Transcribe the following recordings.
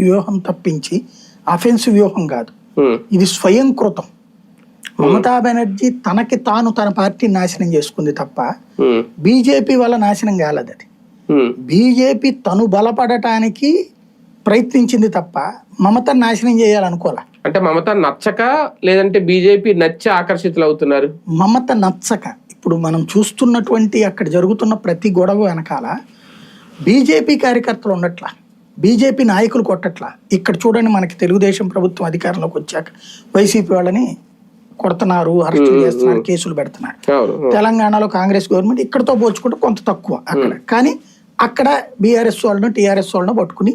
వ్యూహం తప్పించి అఫెన్స్ వ్యూహం కాదు, ఇది స్వయంకృతం. మమతా బెనర్జీ తనకి తాను తన పార్టీని నాశనం చేసుకుంది తప్ప బీజేపీ వల్ల నాశనం కాలేదు. అది బీజేపీ తను బలపడటానికి ప్రయత్నించింది తప్ప మమత నాశనం చేయాలనుకోలే. అంటే మమత నచ్చక, లేదంటే బీజేపీ నచ్చి ఆకర్షితులు అవుతున్నారు? మమత నచ్చక. ఇప్పుడు మనం చూస్తున్నటువంటి అక్కడ జరుగుతున్న ప్రతి గొడవ వెనకాల బీజేపీ కార్యకర్తలు ఉండట్లా, బీజేపీ నాయకులు కొట్టట్లా. ఇక్కడ చూడండి, మనకి తెలుగుదేశం ప్రభుత్వం అధికారంలోకి వచ్చాక వైసీపీ వాళ్ళని కొడుతున్నారు, అరెస్టులు చేస్తున్నారు, కేసులు పెడుతున్నారు. తెలంగాణలో కాంగ్రెస్ గవర్నమెంట్ ఇక్కడతో పోల్చుకుంటే కొంత తక్కువ అక్కడ, కానీ అక్కడ బీఆర్ఎస్ వాళ్ళను టీఆర్ఎస్ వాళ్ళను పట్టుకుని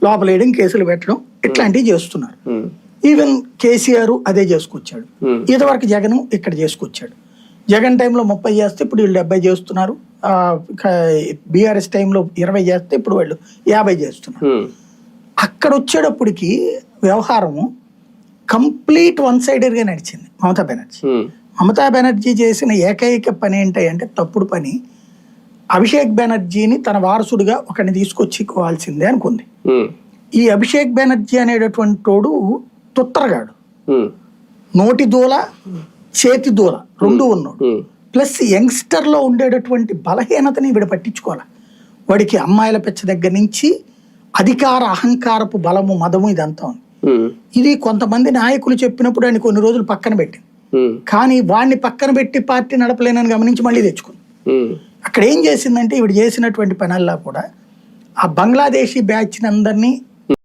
లోపలేయడం, కేసులు పెట్టడం ఇట్లాంటివి చేస్తున్నారు. ఈవెన్ కేసీఆర్ అదే చేసుకొచ్చాడు. ఇదివరకు జగన్ ఇక్కడ చేసుకొచ్చాడు. జగన్ టైంలో 30 చేస్తే ఇప్పుడు వీళ్ళు 70 చేస్తున్నారు. బీఆర్ఎస్ టైంలో 20 చేస్తే ఇప్పుడు వాళ్ళు 50 చేస్తున్నారు. అక్కడ వచ్చేటప్పటికి వ్యవహారము కంప్లీట్ వన్ సైడెడ్గా నడిచింది. మమతా బెనర్జీ చేసిన ఏకైక పని ఏంటంటే తప్పుడు పని. అభిషేక్ బెనర్జీని తన వారసుడిగా ఒకరిని తీసుకొచ్చుకోవాల్సిందే అనుకుంది. ఈ అభిషేక్ బెనర్జీ అనేటటువంటి తోడు తుత్తరగాడు, నోటి దూల చేతి దూల రెండు ఉన్నాడు. ప్లస్ యంగ్స్టర్ లో ఉండేటటువంటి బలహీనతని వీడు పట్టించుకోవాలి. వాడికి అమ్మాయిల పెచ్చ దగ్గర నుంచి అధికార అహంకారపు బలము మదము ఇదంతా ఉంది. ఇది కొంతమంది నాయకులు చెప్పినప్పుడు ఆయన కొన్ని రోజులు పక్కన పెట్టింది, కానీ వాడిని పక్కన పెట్టి పార్టీ నడపలేనని గమనించి మళ్ళీ తెచ్చుకుంది. అక్కడ ఏం చేసిందంటే ఈవిడ చేసినటువంటి పనల్లా కూడా ఆ బంగ్లాదేశీ బ్యాచ్ అందరినీ